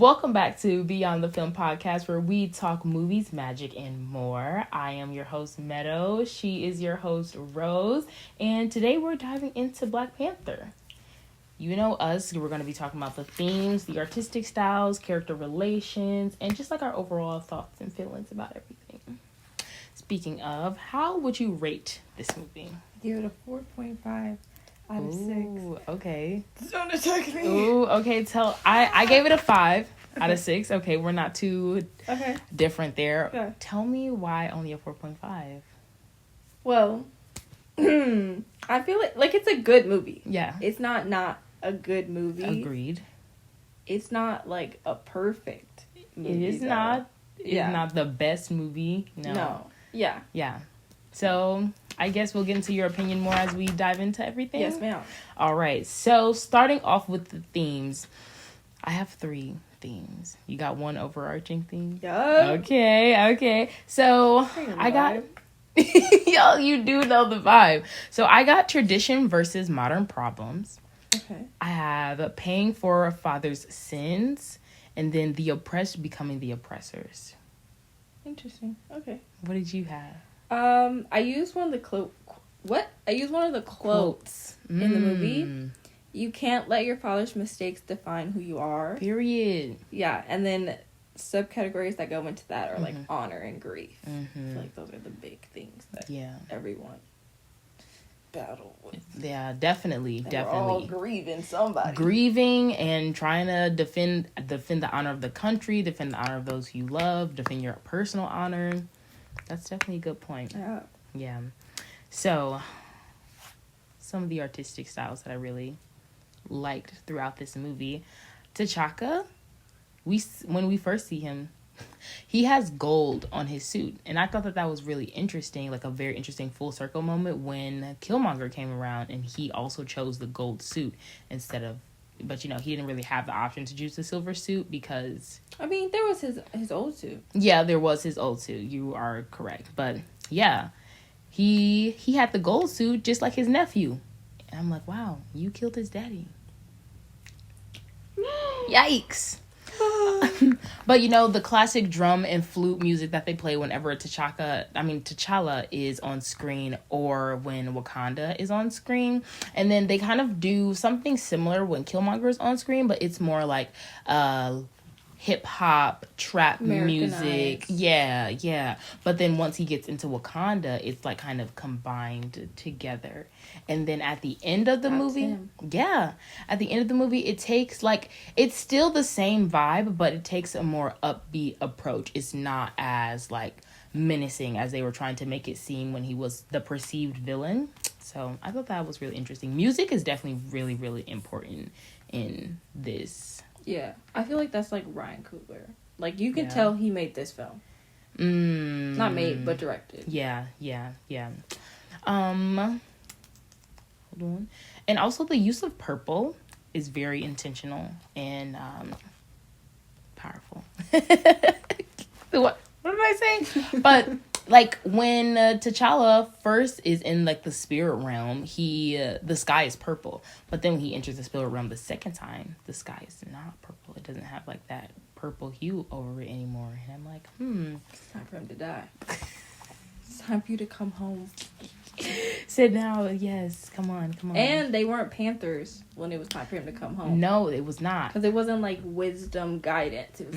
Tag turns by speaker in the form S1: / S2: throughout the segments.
S1: Welcome back to Beyond the Film Podcast, where we talk movies, magic, and more. I am your host, Meadow. She is your host, Rose. And today we're diving into Black Panther. You know us, we're going to be talking about the themes, the artistic styles, character relations, and just like our overall thoughts and feelings about everything. Speaking of, how would you rate this movie?
S2: Give it a 4.5 out of 6.
S1: Ooh, okay.
S2: Don't attack me.
S1: Ooh, okay. I gave it a 5 out of 6. Okay, we're not too different there.
S2: Okay.
S1: Tell me why only a 4.5.
S2: Well, I feel like it's a good movie.
S1: Yeah.
S2: It's not a good movie.
S1: Agreed.
S2: It's not like a perfect movie.
S1: It is not. It's not the best movie. No.
S2: Yeah.
S1: Yeah. So I guess we'll get into your opinion more as we dive into everything.
S2: Yes, ma'am.
S1: All right. So starting off with the themes, I have 3 themes. You got one overarching theme?
S2: Yeah.
S1: Okay. So I got... Yo, you do know the vibe. So I got tradition versus modern problems.
S2: Okay.
S1: I have paying for a father's sins, and then the oppressed becoming the oppressors.
S2: Interesting. Okay.
S1: What did you have?
S2: I used one of the quotes in the movie. You can't let your father's mistakes define who you are.
S1: Period.
S2: Yeah, and then subcategories that go into that are like honor and grief. I feel like those are the big things that everyone battle with.
S1: Yeah, definitely.
S2: We're all grieving somebody.
S1: Grieving and trying to defend the honor of the country, defend the honor of those you love, defend your personal honor. That's definitely a good point. Yeah. So, some of the artistic styles that I really liked throughout this movie. T'Chaka, when we first see him, he has gold on his suit. And I thought that was really interesting, like a very interesting full circle moment when Killmonger came around and he also chose the gold suit instead of, but he didn't really have the option to choose the silver suit because...
S2: I mean, there was his old suit.
S1: Yeah, there was his old suit. You are correct. But yeah, he had the gold suit just like his nephew. And I'm like, wow, you killed his daddy. Yikes. But the classic drum and flute music that they play whenever T'Challa is on screen or when Wakanda is on screen. And then they kind of do something similar when Killmonger is on screen, but it's more like hip hop, trap music. Yeah. But then once he gets into Wakanda, it's like kind of combined together. And then at the end of the movie, it takes it's still the same vibe, but it takes a more upbeat approach. It's not as menacing as they were trying to make it seem when he was the perceived villain. So I thought that was really interesting. Music is definitely really, really important in this.
S2: Yeah, I feel like that's like Ryan Coogler. You can tell he made this film. Not made, but directed.
S1: Yeah. Hold on. And also the use of purple is very intentional and powerful. What am I saying? But when T'Challa first is in the spirit realm, the sky is purple. But then when he enters the spirit realm the second time, the sky is not purple. It doesn't have that purple hue over it anymore. And I'm like,
S2: It's time for him to die. It's time for you to come home.
S1: Said now, yes, come on.
S2: And they weren't Panthers when it was time for him to come home.
S1: No, it was not.
S2: Because it wasn't wisdom guidance. It was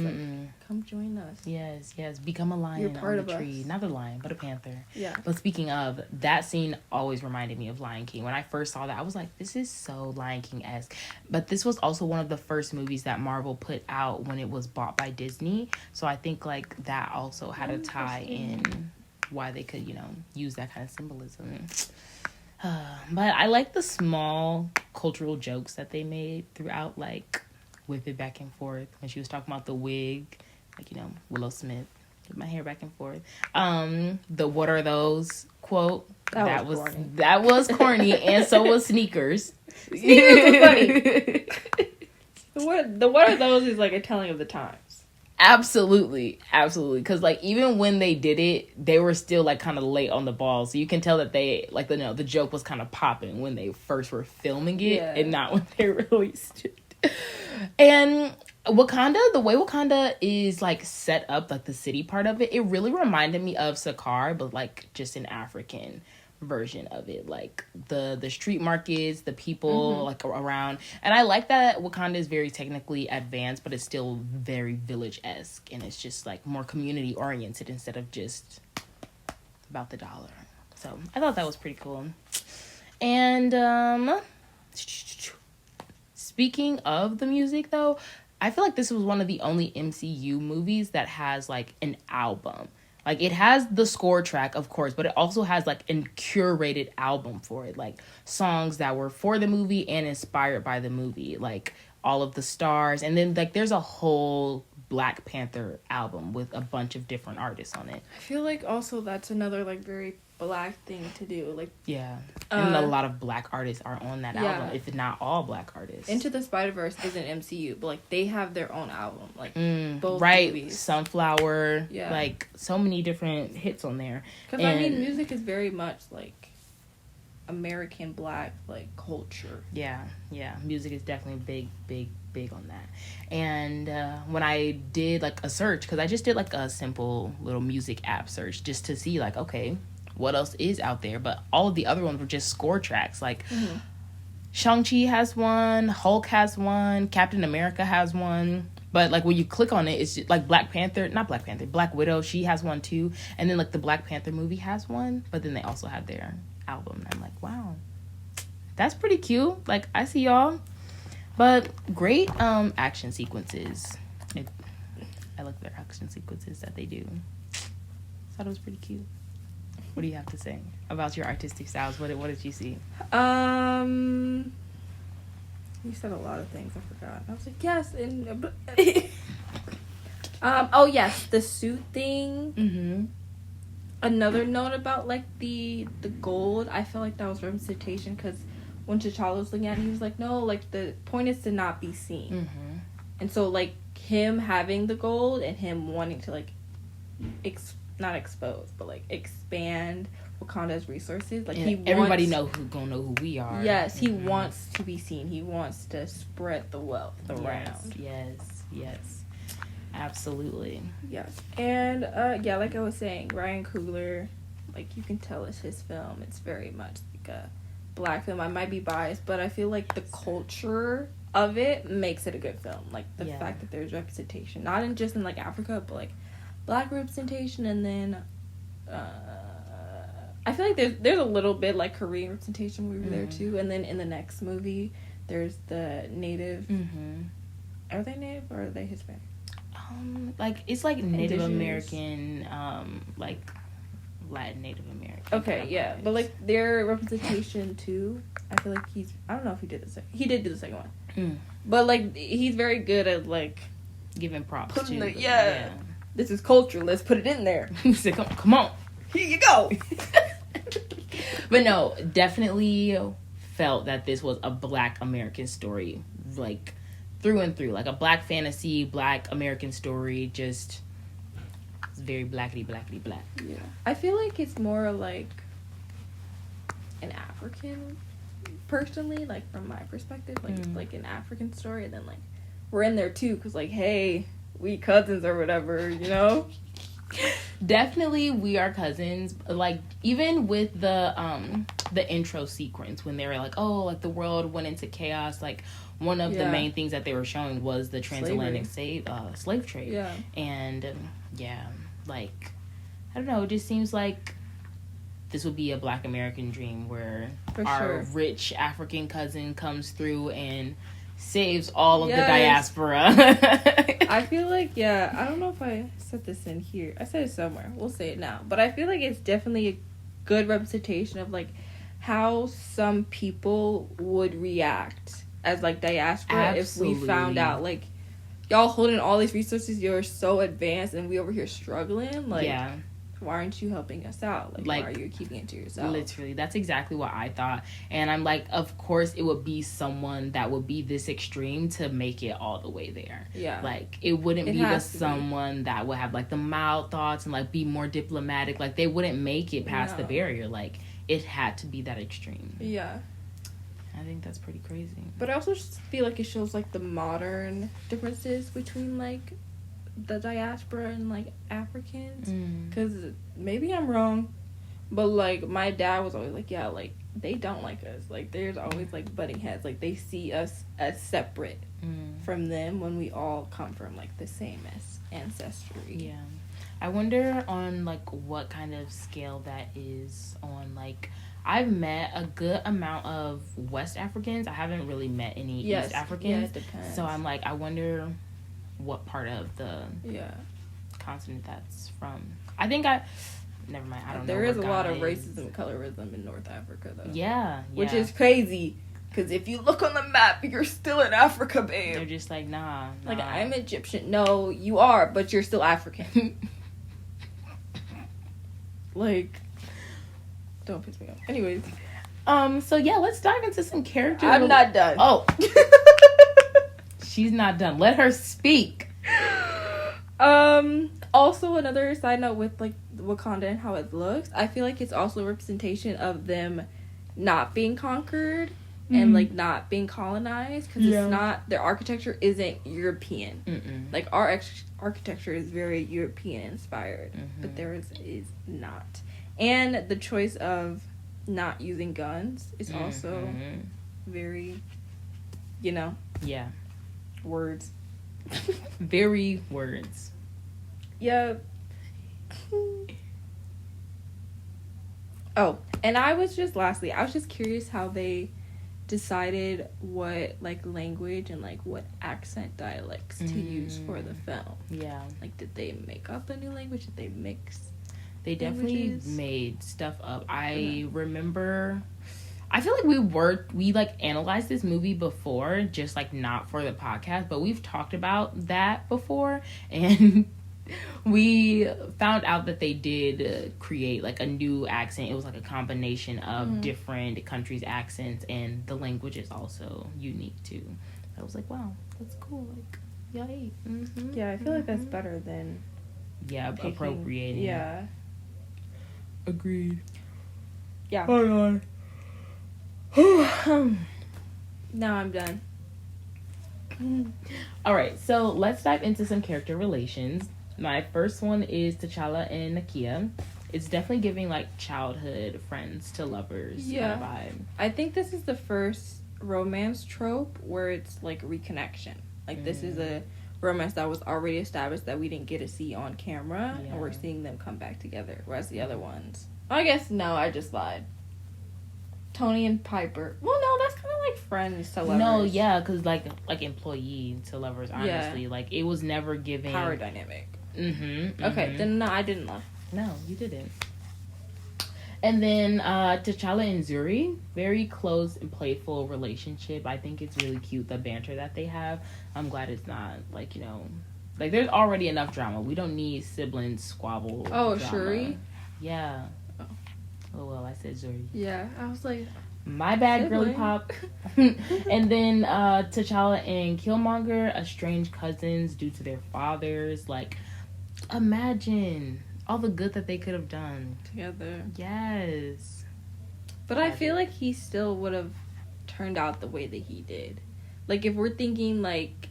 S2: come join us.
S1: Yes, become a lion.
S2: You're part
S1: on the
S2: of
S1: tree.
S2: us.
S1: Not a lion, but a panther.
S2: Yeah.
S1: But speaking of, that scene always reminded me of Lion King. When I first saw that, I was like, this is so Lion King-esque. But this was also one of the first movies that Marvel put out when it was bought by Disney. So I think that also had a tie in why they could, use that kind of symbolism. But I like the small cultural jokes that they made throughout, whip it back and forth. When she was talking about the wig, Willow Smith, whip my hair back and forth. The what are those quote. That was corny, and so was sneakers.
S2: Sneakers was funny. The what are those is a telling of the times.
S1: Absolutely. Because even when they did it, they were still kind of late on the ball. So you can tell that they the joke was kind of popping when they first were filming it and not when they released it. And Wakanda, the way Wakanda is like set up, like the city part of it, it really reminded me of Sakar, but like just an African version of it. Like the street markets, the people like around, and I like that Wakanda is very technically advanced, but it's still very village-esque, and it's just like more community oriented instead of just about the dollar. So I thought that was pretty cool. And speaking of the music though, I feel like this was one of the only MCU movies that has like an album. Like it has the score track, of course, but it also has like a curated album for it. Like songs that were for the movie and inspired by the movie. Like all of the stars. And then like there's a whole Black Panther album with a bunch of different artists on it.
S2: I feel like also that's another like very Black thing to do. Like
S1: yeah. And a lot of Black artists are on that album, if not all Black artists.
S2: Into the Spider-Verse isn't MCU, but like they have their own album. Like both
S1: right,
S2: movies.
S1: Sunflower, like so many different hits on there.
S2: Because I mean, music is very much like American Black like culture.
S1: Yeah, music is definitely big on that. And when I did like a search, because I just did like a simple little music app search just to see like, okay, what else is out there, but all of the other ones were just score tracks. Like Shang-Chi has one, Hulk has one, Captain America has one, but like when you click on it, it's just, like Black Widow, she has one too, and then like the Black Panther movie has one, but then they also have their album, and I'm like, wow, that's pretty cute. Like I see y'all. But great action sequences. I like their action sequences that they do. Thought it was pretty cute. What do you have to say about your artistic styles? What did you see?
S2: You said a lot of things. I forgot. I was like, yes, and oh yes, the suit thing. Mm-hmm. Another note about like the gold. I feel like that was representation because when T'Challa was looking at it, he was like, no, like the point is to not be seen. Mm-hmm. And so like him having the gold and him wanting to like not expose, but like expand Wakanda's resources. Like
S1: everybody gonna know who we are.
S2: Yes, he wants to be seen. He wants to spread the wealth around.
S1: Yes, absolutely.
S2: Yes, and like I was saying, Ryan Coogler, like you can tell it's his film. It's very much like a Black film. I might be biased, but I feel like the culture of it makes it a good film. Like the fact that there's representation, not in just in like Africa, but like Black representation, and then I feel like there's a little bit like Korean representation over there too, and then in the next movie there's the Native. Are they Native or are they Hispanic?
S1: Like it's like Native American, like Latin Native American.
S2: Okay, yeah, but like their representation too. I feel like I don't know if he did the second. He did do the second one, but like he's very good at like
S1: giving props to.
S2: This is culture. Let's put it in there.
S1: He said, "Come on,
S2: here you go."
S1: But no, definitely felt that this was a Black American story, like through and through, like a Black fantasy, Black American story. Just it's very blackety black.
S2: Yeah, I feel like it's more like an African, personally, like from my perspective, like it's like an African story, and then like we're in there too, cause like hey, we cousins or whatever, you know.
S1: Definitely we are cousins. Like even with the intro sequence when they were like, oh, like the world went into chaos, like one of the main things that they were showing was the transatlantic slave trade. Yeah. And like I don't know, it just seems like this would be a Black American dream where our rich African cousin comes through and saves all of the diaspora.
S2: I feel like, I don't know if I said this in here. I said it somewhere. We'll say it now. But I feel like it's definitely a good representation of, like, how some people would react as, like, diaspora if we found out, like, y'all holding all these resources, you're so advanced, and we over here struggling. Like, why aren't you helping us out? Like, why are you keeping it to yourself?
S1: Literally, that's exactly what I thought. And I'm like, of course it would be someone that would be this extreme to make it all the way there. Yeah. Like, it wouldn't be someone that would have, like, the mild thoughts and, like, be more diplomatic. Like, they wouldn't make it past the barrier. Like, it had to be that extreme.
S2: Yeah.
S1: I think that's pretty crazy.
S2: But I also just feel like it shows like the modern differences between like the diaspora and like Africans. Because maybe I'm wrong, but like my dad was always like, yeah, like they don't like us. Like there's always like butting heads. Like they see us as separate from them when we all come from like the same ancestry.
S1: Yeah. I wonder on like what kind of scale that is on like. I've met a good amount of West Africans. I haven't really met any East Africans.
S2: Yeah, it depends.
S1: So I'm like, I wonder what part of the
S2: Yeah.
S1: continent that's from. Never mind. I don't know.
S2: There is a lot of racism and colorism in North Africa, though.
S1: Yeah.
S2: Which is crazy. Because if you look on the map, you're still in Africa, babe.
S1: They're just like, nah.
S2: Like, I'm Egyptian. No, you are, but you're still African. Like... Don't piss me off. Anyways.
S1: So yeah, let's dive into some characters.
S2: I'm not done.
S1: Oh. She's not done. Let her speak.
S2: Also, another side note with, like, Wakanda and how it looks, I feel like it's also a representation of them not being conquered and, like, not being colonized. Because it's not... Their architecture isn't European.
S1: Mm-mm.
S2: Like, our architecture is very European-inspired. But theirs is not. And the choice of not using guns is also very, you know.
S1: Yeah.
S2: Words.
S1: Very words.
S2: Yeah. Oh, and I was just curious how they decided what, like, language and, like, what accent dialects to use for the film.
S1: Yeah.
S2: Like, did they make up a new language? Did they mix...
S1: They definitely
S2: languages?
S1: Made stuff up. I remember... I feel like we like analyzed this movie before, just like not for the podcast, but we've talked about that before, and we found out that they did create like a new accent. It was like a combination of different countries' accents, and the language is also unique too. I was like, wow, that's cool. Like, yay.
S2: Yeah, I feel like that's better than
S1: appropriating.
S2: Yeah.
S1: Agreed.
S2: Yeah.
S1: Hold on.
S2: Now I'm done.
S1: All right, so let's dive into some character relations. My first one is T'Challa and Nakia. It's definitely giving like childhood friends to lovers kind of vibe.
S2: I think this is the first romance trope where it's like reconnection. Like this is a romance that was already established that we didn't get to see on camera, and we're seeing them come back together. Whereas the other ones, I guess no, I just lied. Tony and Piper. Well, no, that's kind of like friends to lovers.
S1: No, yeah, because like employee to lovers. Honestly, like it was never giving
S2: power dynamic.
S1: Mm-hmm.
S2: Okay, then no, I didn't lie.
S1: No, you didn't. And then T'Challa and Zuri, very close and playful relationship. I think it's really cute, the banter that they have. I'm glad it's not like, you know, like there's already enough drama. We don't need siblings squabble.
S2: Oh,
S1: drama.
S2: Shuri?
S1: Yeah. Oh well, I said Zuri.
S2: Yeah, I was like,
S1: my bad, girly pop. And then T'Challa and Killmonger, estranged cousins due to their fathers. Like, imagine all the good that they could have done
S2: together.
S1: Yes.
S2: But I feel like he still would have turned out the way that he did. Like, if we're thinking, like,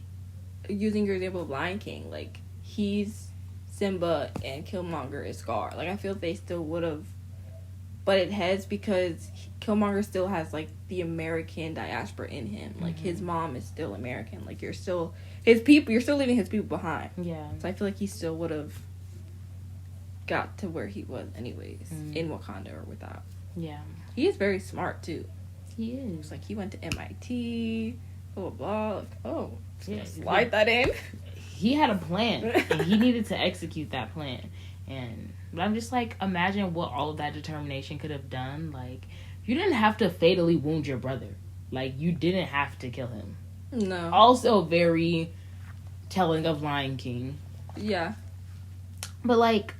S2: using your example of Lion King, like, he's Simba and Killmonger is Scar. Like, I feel they still would have butted heads because Killmonger still has, like, the American diaspora in him. Like, his mom is still American. Like, you're still leaving his people behind.
S1: Yeah.
S2: So I feel like he still would have got to where he was anyways, in Wakanda or without.
S1: Yeah.
S2: He is very smart, too.
S1: He is.
S2: Like, he went to MIT, blah, blah, blah. Like, oh,
S1: yeah,
S2: slide that in.
S1: He had a plan, and he needed to execute that plan. But I'm just like, imagine what all of that determination could have done. Like, you didn't have to fatally wound your brother. Like, you didn't have to kill him.
S2: No.
S1: Also very telling of Lion King.
S2: Yeah.
S1: But, like,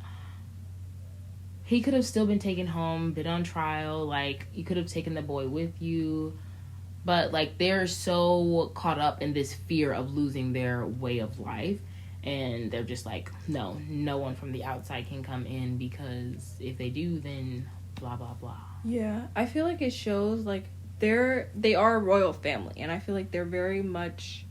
S1: he could have still been taken home, been on trial. Like, you could have taken the boy with you. But, like, they're so caught up in this fear of losing their way of life. And they're just like, no one from the outside can come in, because if they do, then blah, blah, blah.
S2: Yeah. I feel like it shows, like, they are a royal family, and I feel like they're very much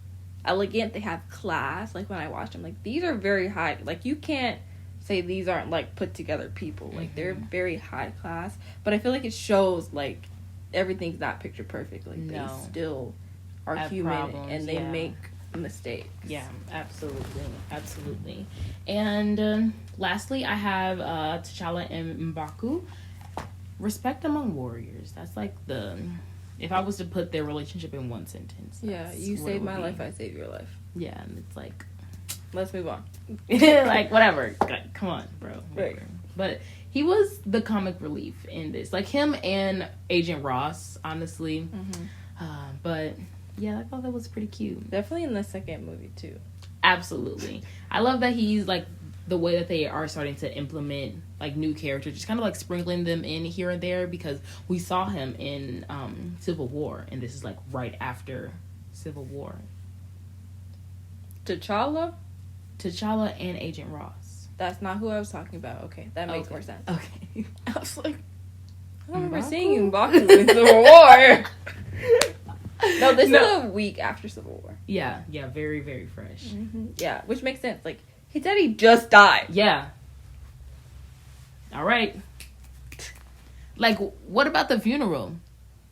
S2: elegant. They have class. Like when I watch them, like these are very high. Like you can't say these aren't like put together people. Like they're very high class. But I feel like it shows like everything's not picture perfect. Like they still are human problems, and they make mistakes.
S1: Yeah, absolutely. And lastly, I have T'Challa and M'Baku. Respect among warriors. That's like if I was to put their relationship in one sentence.
S2: Yeah, you save my life, I save your life.
S1: Yeah, and it's like,
S2: let's move on.
S1: Like, whatever. Come on, bro.
S2: Right.
S1: But he was the comic relief in this. Like, him and Agent Ross, honestly. But, yeah, I thought that was pretty cute.
S2: Definitely in the second movie, too.
S1: Absolutely. I love that he's, like, the way that they are starting to implement, like, new characters. Just kind of, like, sprinkling them in here and there. Because we saw him in Civil War. And this is, like, right after Civil War.
S2: T'Challa
S1: and Agent Ross.
S2: That's not who I was talking about. Okay, that makes more sense.
S1: Okay.
S2: I was like, I don't remember seeing M'Baku in Civil War. No, this is a week after Civil War.
S1: Yeah, very, very fresh.
S2: Yeah, which makes sense. Like, his daddy just died.
S1: Yeah. All right. Like, what about the funeral?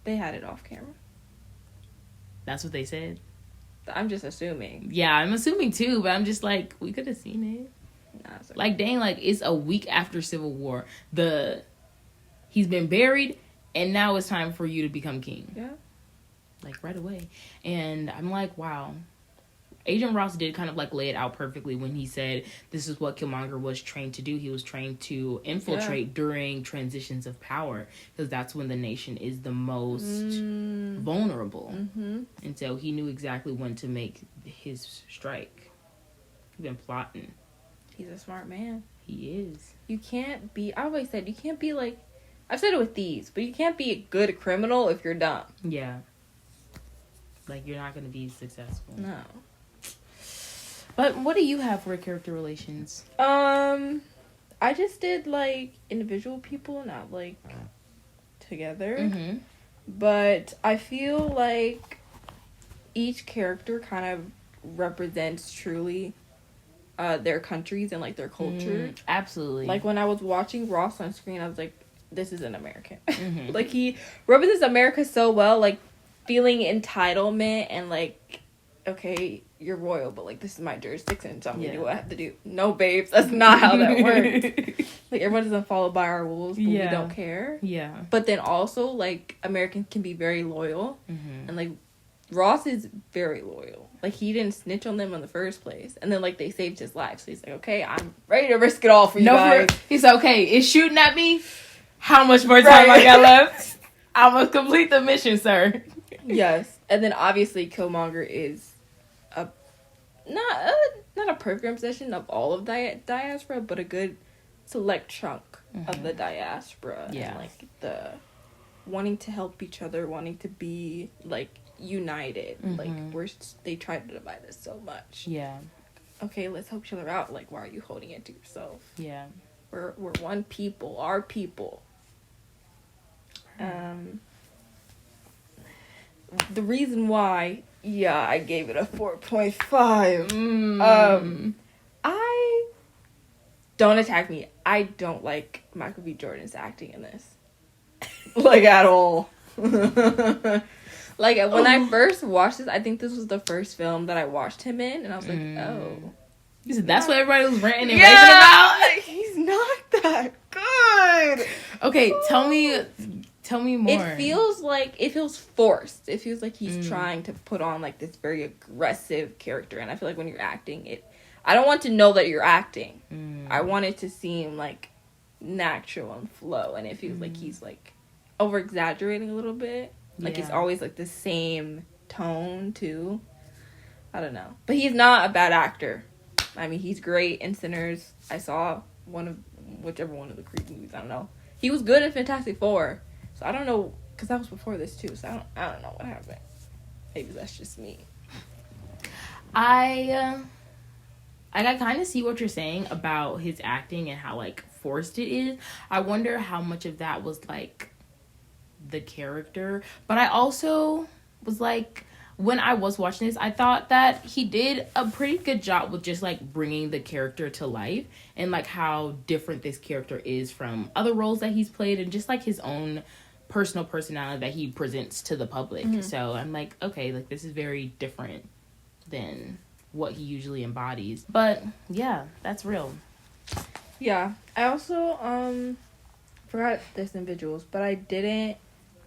S2: They had it off camera.
S1: That's what they said?
S2: I'm just assuming.
S1: Yeah, I'm assuming too, but I'm just like, we could have seen it.
S2: Nah, okay.
S1: Like, dang, like, it's a week after Civil War. He's been buried, and now it's time for you to become king.
S2: Yeah.
S1: Like, right away. And I'm like, wow. Agent Ross did kind of, like, lay it out perfectly when he said this is what Killmonger was trained to do. He was trained to infiltrate during transitions of power, because that's when the nation is the most vulnerable. And so he knew exactly when to make his strike. He's been plotting.
S2: He's a smart man.
S1: He is.
S2: You can't be, I always said, you can't be like, I've said it with thieves, but you can't be a good criminal if you're dumb.
S1: Yeah. Like, you're not going to be successful.
S2: No.
S1: But what do you have for character relations?
S2: I just did, like, individual people, not, like, together. But I feel like each character kind of represents truly their countries and, like, their culture.
S1: Absolutely.
S2: Like, when I was watching Ross on screen, I was like, this is an American. Like, he represents America so well, like, feeling entitlement and, like, okay, you're royal, but, like, this is my jurisdiction, so I'm gonna do what I have to do. No, babes, that's not how that works. Like, everyone doesn't follow by our rules, but we don't care.
S1: Yeah.
S2: But then also, like, Americans can be very loyal. And, like, Ross is very loyal. Like, he didn't snitch on them in the first place. And then, like, they saved his life. So he's like, okay, I'm ready to risk it all for you guys.
S1: He's like, okay, it's shooting at me. How much more time I got left? I must complete the mission, sir.
S2: Yes. And then, obviously, Killmonger is not a program session of all of diaspora, but a good select chunk of the diaspora.
S1: Yeah.
S2: And, like, the wanting to help each other, wanting to be, like, united. Like, they try to divide us so much.
S1: Yeah.
S2: Okay, let's help each other out. Like, why are you holding it to yourself?
S1: Yeah.
S2: We're one people. Our people. The reason why, I gave it a 4.5. I don't attack me. I don't like Michael B. Jordan's acting in this, like, at all. Like, when I first watched this, I think this was the first film that I watched him in, and I was like, oh.
S1: You said that's what everybody was ranting and raving about?
S2: He's not that good.
S1: Okay, tell me more.
S2: It feels forced. It feels like he's trying to put on, like, this very aggressive character. And I feel like when you're acting, I don't want to know that you're acting. I want it to seem, like, natural and flow. And it feels like he's, like, over-exaggerating a little bit. Like, it's always, like, the same tone, too. I don't know. But he's not a bad actor. I mean, he's great in Sinners. I saw whichever one of the Creed movies. I don't know. He was good in Fantastic Four. So I don't know, because that was before this too. So I don't know what happened. Maybe that's just me.
S1: I kind of see what you're saying about his acting and how, like, forced it is. I wonder how much of that was, like, the character. But I also was like, when I was watching this, I thought that he did a pretty good job with just like bringing the character to life, and like how different this character is from other roles that he's played, and just like his own personal personality that he presents to the public. So I'm like, okay, like this is very different than what he usually embodies. But yeah, that's real.
S2: Yeah. I also forgot this in visuals, but I didn't.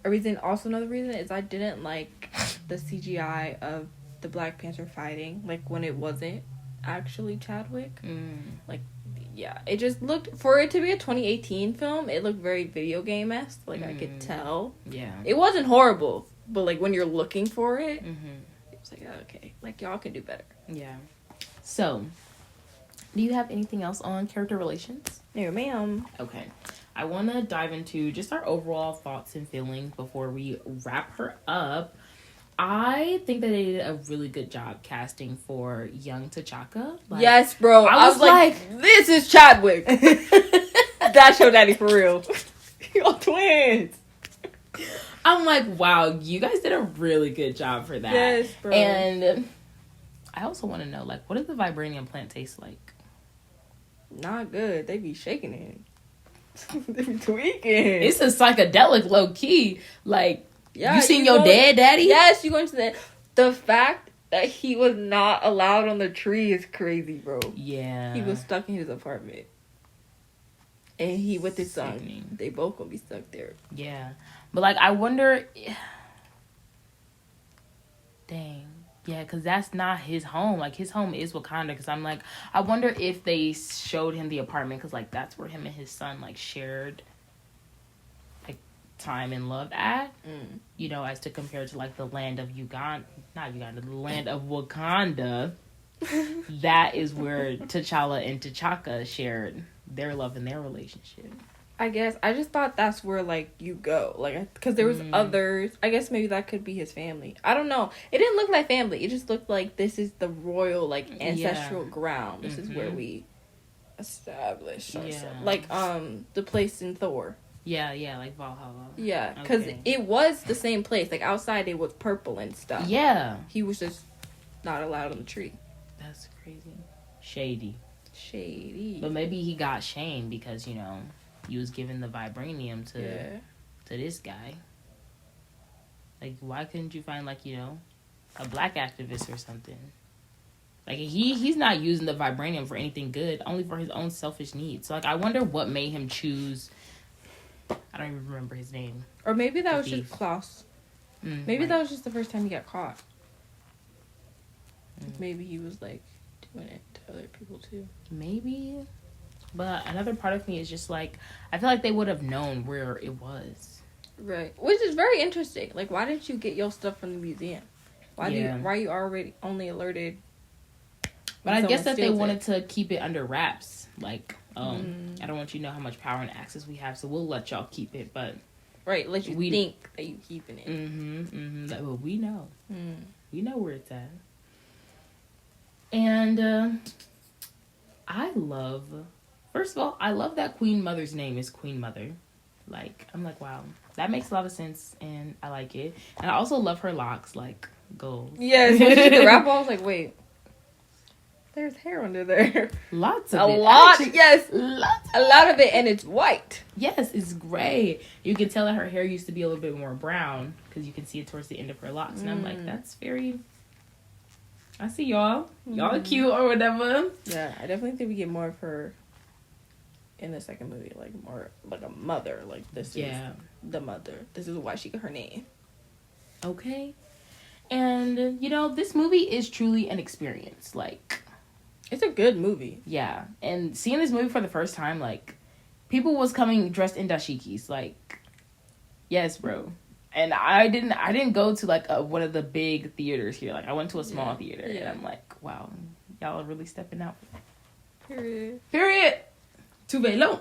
S2: Another reason is I didn't like the CGI of the Black Panther fighting, like when it wasn't actually Chadwick. Like, yeah, it just looked, for it to be a 2018 film, it looked very video game-esque. Like, I could tell.
S1: Yeah.
S2: It wasn't horrible, but like when you're looking for it, it's like, oh, okay, like y'all can do better.
S1: Yeah. So, do you have anything else on character relations?
S2: No, ma'am.
S1: Okay. I want to dive into just our overall thoughts and feelings before we wrap her up. I think that they did a really good job casting for young T'Chaka.
S2: Like, yes, bro. I was like, this is Chadwick. That's your daddy for real. You're twins.
S1: I'm like, wow, you guys did a really good job for that.
S2: Yes, bro.
S1: And I also want to know, like, what does the vibranium plant taste like?
S2: Not good. They be shaking it. They be tweaking.
S1: It's a psychedelic, low key. Like,
S2: yeah,
S1: you seen your dad, daddy?
S2: Yes, you going to that. The fact that he was not allowed on the tree is crazy, bro.
S1: Yeah.
S2: He was stuck in his apartment. And he with his son. They both gonna be stuck there.
S1: Yeah. But, like, I wonder... Dang. Yeah, because that's not his home. Like, his home is Wakanda. Because I'm like, I wonder if they showed him the apartment. Because, like, that's where him and his son, like, shared, like, time and love at. You know, as to compare to, like, the land of Uganda. Not Uganda. The land of Wakanda. That is where T'Challa and T'Chaka shared their love and their relationship.
S2: I guess. I just thought that's where, like, you go. Like, because there was others. I guess maybe that could be his family. I don't know. It didn't look like family. It just looked like this is the royal, like, ancestral ground. This is where we establish ourselves. Like, the place in Thor.
S1: Yeah, like Valhalla.
S2: Yeah, because it was the same place. Like, outside it was purple and stuff.
S1: Yeah.
S2: He was just not allowed on the tree.
S1: That's crazy. Shady.
S2: But
S1: maybe he got shamed because, you know... He was giving the vibranium to this guy. Like, why couldn't you find, like, you know, a black activist or something? Like, he's not using the vibranium for anything good, only for his own selfish needs. So, like, I wonder what made him choose... I don't even remember his name.
S2: Or maybe that was just Klaus. Maybe that was just the first time he got caught. Maybe he was, like, doing it to other people, too.
S1: Maybe... But another part of me is just like, I feel like they would have known where it was.
S2: Right. Which is very interesting. Like, why didn't you get your stuff from the museum? Why are you already only alerted?
S1: But I guess that they wanted to keep it under wraps. Like, I don't want you to know how much power and access we have, so we'll let y'all keep it. But
S2: right, let you think that you keeping it.
S1: Like, well, we know. We know where it's at. And First of all, I love that Queen Mother's name is Queen Mother. Like, I'm like, wow, that makes a lot of sense, and I like it. And I also love her locks, like, gold.
S2: Yes, when she did the rap, I was like, wait, there's hair under there.
S1: Lots of it.
S2: A lot,
S1: actually,
S2: yes. A lot of it, and it's white.
S1: Yes, it's gray. You can tell that her hair used to be a little bit more brown, because you can see it towards the end of her locks. And I'm like, that's very... I see y'all. Y'all are cute or whatever.
S2: Yeah, I definitely think we get more of her in the second movie, like more like a mother. Like, this is the mother. This is why she got her name.
S1: Okay. And you know, this movie is truly an experience. Like,
S2: it's a good movie.
S1: Yeah. And seeing this movie for the first time, like, people was coming dressed in dashikis. Like, yes, bro. And I didn't go to like one of the big theaters here. Like, I went to a small theater, and I'm like, wow, y'all are really stepping out. Period. Too very long.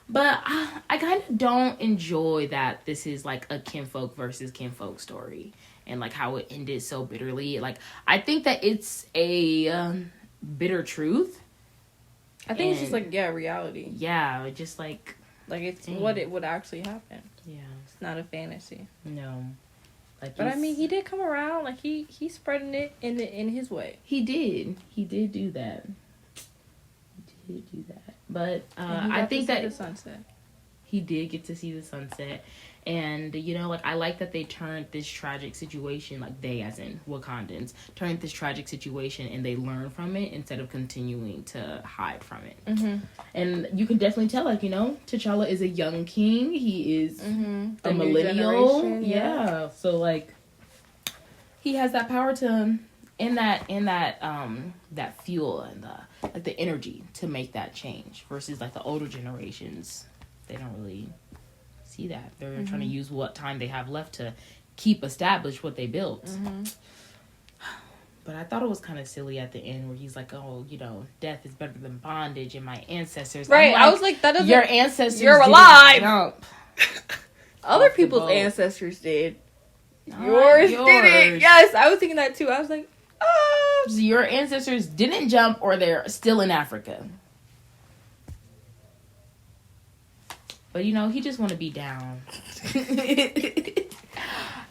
S1: But I kind of don't enjoy that this is like a kinfolk versus kinfolk story, and like how it ended so bitterly. Like, I think that it's a bitter truth.
S2: I think it's just like reality.
S1: Yeah, just like
S2: Like, it's what it would actually happen.
S1: Yeah.
S2: It's not a fantasy.
S1: No. Like,
S2: but I mean, he did come around. Like, he's spreading it in his way.
S1: He did. He did do that. But I think that
S2: the sunset.
S1: He did get to see the sunset. And, you know, like, I like that they turned this tragic situation, like, they, as in Wakandans, turned this tragic situation and they learn from it instead of continuing to hide from it.
S2: Mm-hmm.
S1: And you can definitely tell, like, you know, T'Challa is a young king. He is a
S2: new
S1: millennial.
S2: generation,
S1: Yeah. So, like, he has that power to, that fuel and the energy to make that change versus, like, the older generations. They don't really see that. They're trying to use what time they have left to keep established what they built. But I thought it was kind of silly at the end where he's like, oh, you know, death is better than bondage and my ancestors.
S2: Right,
S1: like,
S2: I was like, that doesn't...
S1: Your ancestors
S2: You're alive!
S1: Jump
S2: Other people's ancestors did. Yours didn't. Yes, I was thinking that too. I was like, oh.
S1: So your ancestors didn't jump or they're still in Africa. But, you know, he just want to be down.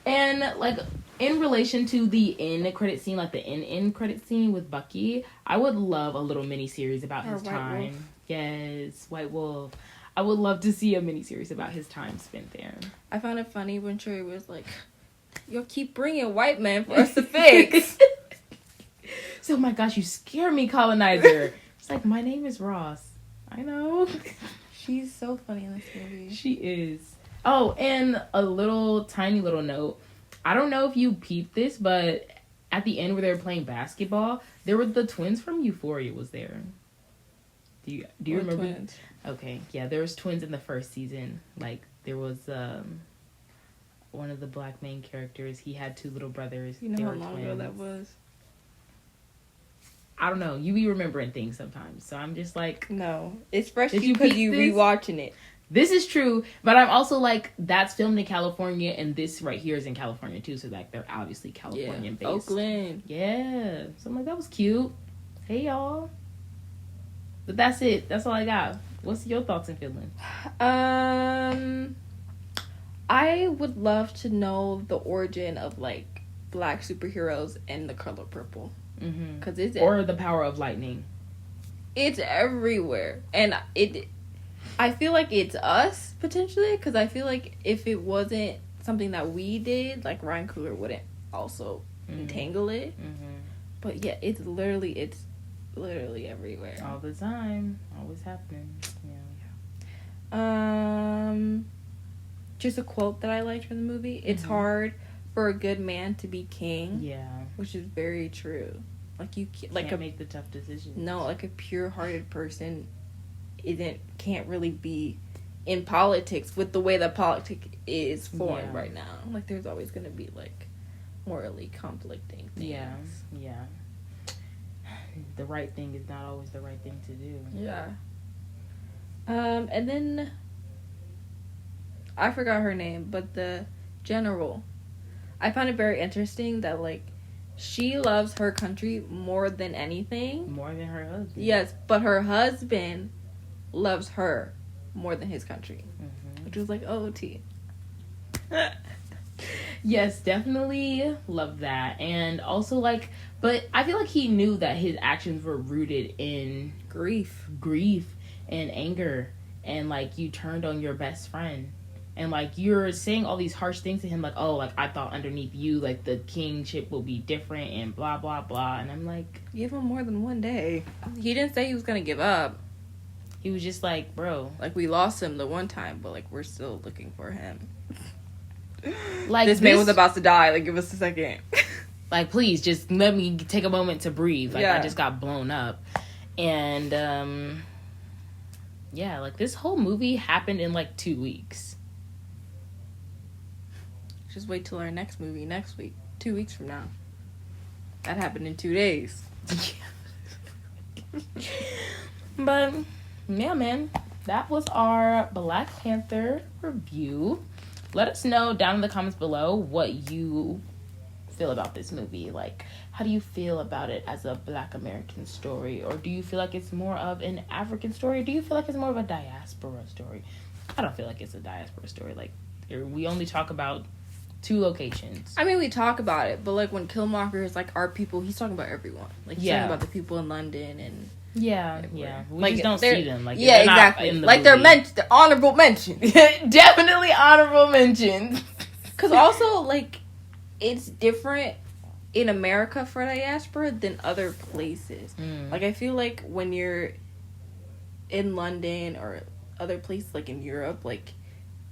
S1: And, like, in relation to the end credit scene, like the end credit scene with Bucky, I would love a little mini-series about his time. Wolf. Yes, White Wolf. I would love to see a mini-series about his time spent there.
S2: I found it funny when Trey was like, you'll keep bringing white men for us to fix.
S1: So, oh my gosh, you scare me, colonizer. It's like, my name is Ross. I know.
S2: She's so funny in this movie.
S1: She is. Oh, and a tiny little note. I don't know if you peeped this, but at the end where they were playing basketball, there were the twins from Euphoria was there. Do you remember?
S2: Twins?
S1: Okay, yeah, there was twins in the first season. Like, there was one of the black main characters. He had two little brothers.
S2: You know how long ago that was?
S1: I don't know. You be remembering things sometimes. So I'm just like...
S2: No. It's fresh to you because you rewatching it.
S1: This is true. But I'm also like, that's filmed in California. And this right here is in California too. So like, they're obviously Californian based.
S2: Oakland.
S1: Yeah. So I'm like, that was cute. Hey, y'all. But that's it. That's all I got. What's your thoughts and feelings?
S2: I would love to know the origin of like black superheroes and the color purple. Cause it's
S1: or the power of lightning.
S2: It's everywhere, and I feel like it's us potentially. Cause I feel like if it wasn't something that we did, like Ryan Coogler wouldn't also entangle it. But yeah, it's literally everywhere
S1: all the time, always happening.
S2: Just a quote that I liked from the movie. It's hard for a good man to be king.
S1: Yeah.
S2: Which is very true. Like you
S1: can't make the tough decisions.
S2: No, like a pure-hearted person can't really be in politics with the way that politics is formed right now. Like there's always going to be like morally conflicting things.
S1: Yeah. The right thing is not always the right thing to do.
S2: Yeah. And then I forgot her name, but the general. I found it very interesting that, like, she loves her country more than anything.
S1: More than her husband.
S2: Yes, but her husband loves her more than his country. Which was like, oh, T.
S1: Yes, definitely love that. And also, like, but I feel like he knew that his actions were rooted in grief and anger. And, like, you turned on your best friend. And, like, you're saying all these harsh things to him, like, oh, like, I thought underneath you, like, the kingship will be different and blah, blah, blah. And I'm like...
S2: Give him more than one day. He didn't say he was going to give up.
S1: He was just like, bro.
S2: Like, we lost him the one time, but, like, we're still looking for him.
S1: Like,
S2: this man was about to die. Like, give us a second.
S1: Like, please, just let me take a moment to breathe. Like, I just got blown up. And, yeah, like, this whole movie happened in, like, 2 weeks.
S2: Just wait till our next movie next week. 2 weeks from now. That happened in 2 days.
S1: But, yeah, man. That was our Black Panther review. Let us know down in the comments below what you feel about this movie. Like, how do you feel about it as a Black American story? Or do you feel like it's more of an African story? Or do you feel like it's more of a diaspora story? I don't feel like it's a diaspora story. Like, we only talk about 2 locations.
S2: I mean, we talk about it, but like when Killmonger is like our people, he's talking about everyone. Like he's talking about the people in London and
S1: yeah. We
S2: like,
S1: just don't see them. Like,
S2: yeah, exactly. Like they're honorable mention.
S1: Definitely honorable mention.
S2: Because also like it's different in America for diaspora than other places. Like I feel like when you're in London or other places like in Europe, like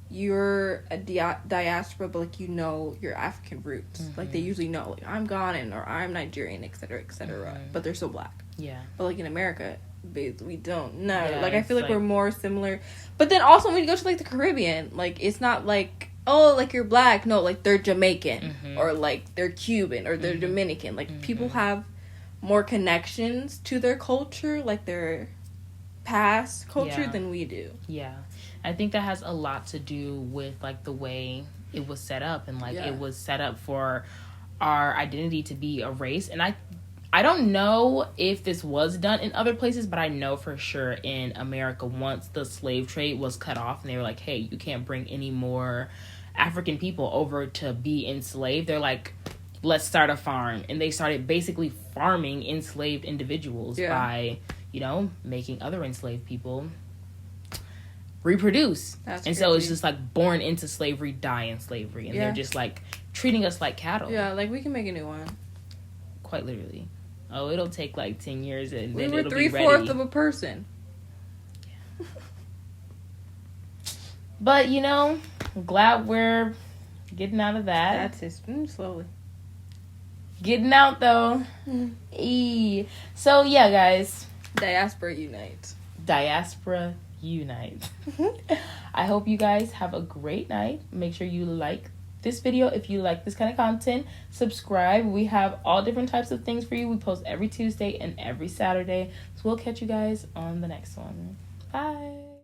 S2: you're a diaspora, but like your African roots. Like they usually know, like I'm Ghanaian or I'm Nigerian, etc., etc. But they're still black.
S1: Yeah.
S2: But like in America, we don't know.
S1: Yeah,
S2: like I feel like we're more similar. But then also when you go to like the Caribbean, like it's not like, oh, like you're black. No, like they're Jamaican or like they're Cuban or they're Dominican. Like people have more connections to their culture, like their past culture than we do.
S1: Yeah. I think that has a lot to do with like the way it was set up, and like it was set up for our identity to be a race. And I don't know if this was done in other places, but I know for sure in America, once the slave trade was cut off and they were like, hey, you can't bring any more African people over to be enslaved, they're like, let's start a farm. And they started basically farming enslaved individuals by, making other enslaved people reproduce. That's crazy. So it's just like born into slavery, die in slavery. And they're just like treating us like cattle.
S2: Yeah, like we can make a new one.
S1: Quite literally. Oh, it'll take like 10 years and
S2: we
S1: then
S2: were
S1: it'll be ready.
S2: 3/4 of a person.
S1: Yeah. But, I'm glad we're getting out of that.
S2: That's it. Slowly.
S1: Getting out, though. So, yeah, guys.
S2: Diaspora unite.
S1: Diaspora unite. I hope you guys have a great night. Make sure you like this video if you like this kind of content. Subscribe. We have all different types of things for you. We post every Tuesday and every Saturday. So we'll catch you guys on the next one. Bye.